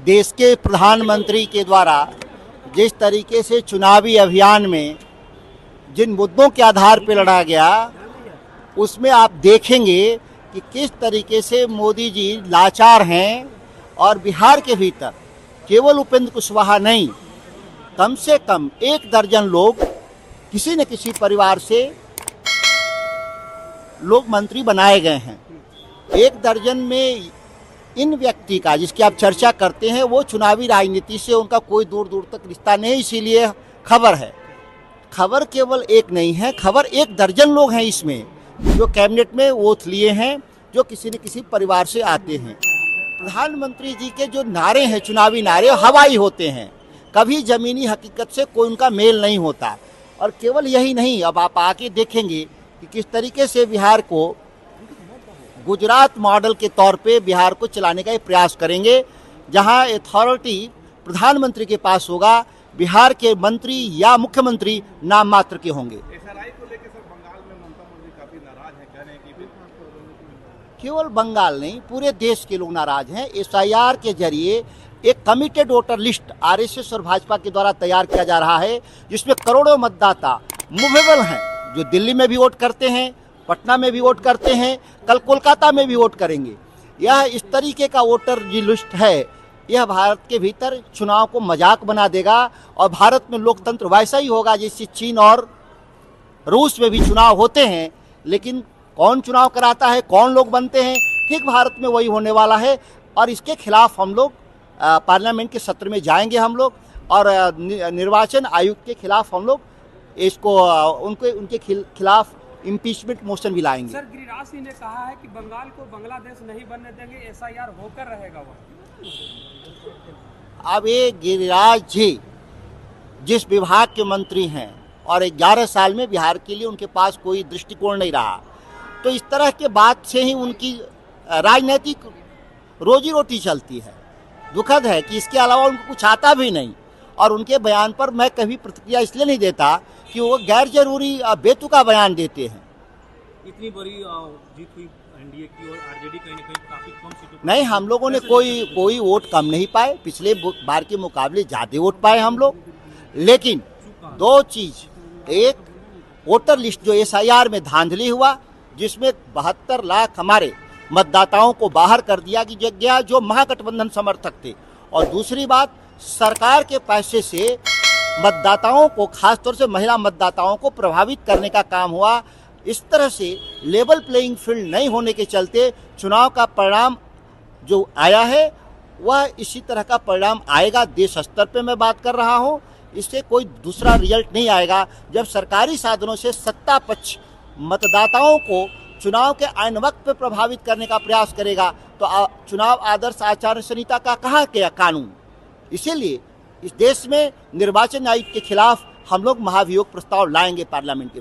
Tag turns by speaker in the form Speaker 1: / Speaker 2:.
Speaker 1: देश के प्रधानमंत्री के द्वारा जिस तरीके से चुनावी अभियान में जिन मुद्दों के आधार पर लड़ा गया, उसमें आप देखेंगे कि किस तरीके से मोदी जी लाचार हैं और बिहार के भीतर केवल उपेंद्र कुशवाहा नहीं, कम से कम 1 दर्जन लोग किसी न किसी परिवार से लोग मंत्री बनाए गए हैं। 1 दर्जन में इन व्यक्ति का जिसकी आप चर्चा करते हैं वो चुनावी राजनीति से उनका कोई दूर दूर तक रिश्ता नहीं, इसीलिए खबर है। खबर केवल एक नहीं है, खबर 1 दर्जन लोग हैं इसमें जो कैबिनेट में ओथ लिए हैं, जो किसी न किसी परिवार से आते हैं। प्रधानमंत्री जी के जो नारे हैं, चुनावी नारे, हवाई होते हैं, कभी ज़मीनी हकीकत से कोई उनका मेल नहीं होता। और केवल यही नहीं, अब आप आके देखेंगे कि किस तरीके से बिहार को गुजरात मॉडल के तौर पे बिहार को चलाने का प्रयास करेंगे, जहां अथॉरिटी प्रधानमंत्री के पास होगा, बिहार के मंत्री या मुख्यमंत्री नाम मात्र के होंगे।
Speaker 2: एसआरआई को लेकर सर बंगाल में ममता बनर्जी काफी नाराज हैं, कह रहे हैं कि
Speaker 1: केवल बंगाल नहीं, पूरे देश के लोग नाराज हैं। एसआईआर के जरिए एक कमिटेड वोटर लिस्ट आरएसएस और भाजपा के द्वारा तैयार किया जा रहा है, जिसमें करोड़ों मतदाता मूवेबल हैं, जो दिल्ली में भी वोट करते हैं, पटना में भी वोट करते हैं, कल कोलकाता में भी वोट करेंगे। यह इस तरीके का वोटर जी लिस्ट है, यह भारत के भीतर चुनाव को मजाक बना देगा और भारत में लोकतंत्र वैसा ही होगा जैसे चीन और रूस में भी चुनाव होते हैं, लेकिन कौन चुनाव कराता है, कौन लोग बनते हैं, ठीक भारत में वही होने वाला है। और इसके खिलाफ हम लोग पार्लियामेंट के सत्र में जाएंगे हम लोग, और निर्वाचन आयोग के खिलाफ हम लोग इसको उनके खिलाफ इम्पीचमेंट मोशन भी लाएंगे।
Speaker 3: सर, गिरिराज सिंह ने कहा है कि बंगाल को बांग्लादेश नहीं बनने देंगे, एसआईआर होकर रहेगा वो।
Speaker 1: अब ये गिरिराज जी जिस विभाग के मंत्री हैं और 11 साल में बिहार के लिए उनके पास कोई दृष्टिकोण नहीं रहा, तो इस तरह के बात से ही उनकी राजनीतिक रोजी रोटी चलती है। दुखद है कि इसके अलावा उनको कुछ आता भी नहीं, और उनके बयान पर मैं कभी प्रतिक्रिया इसलिए नहीं देता कि वो गैर जरूरी बेतुका बयान देते हैं।
Speaker 4: इतनी बड़ी जीत हुई एनडीए की और आरजेडी कहीं ना कहीं काफी कम सीटों
Speaker 1: नहीं, हम लोगों ने कोई वोट कम नहीं पाए, पिछले बार के मुकाबले ज़्यादा वोट पाए हम लोग। लेकिन 2 चीज़, एक वोटर लिस्ट जो एसआईआर में धांधली हुआ, जिसमें 72 लाख हमारे मतदाताओं को बाहर कर दिया गया जो महागठबंधन समर्थक थे, और दूसरी बात सरकार के पैसे से मतदाताओं को, खासतौर से महिला मतदाताओं को प्रभावित करने का काम हुआ। इस तरह से लेवल प्लेइंग फील्ड नहीं होने के चलते चुनाव का परिणाम जो आया है वह इसी तरह का परिणाम आएगा। देश स्तर पे मैं बात कर रहा हूँ, इससे कोई दूसरा रिजल्ट नहीं आएगा। जब सरकारी साधनों से सत्ता पक्ष मतदाताओं को चुनाव के आईन वक्त पे प्रभावित करने का प्रयास करेगा, तो चुनाव आदर्श आचार संहिता का कहाँ गया कानून। इसीलिए इस देश में निर्वाचन आयोग के खिलाफ हम लोग महाभियोग प्रस्ताव लाएंगे पार्लियामेंट के।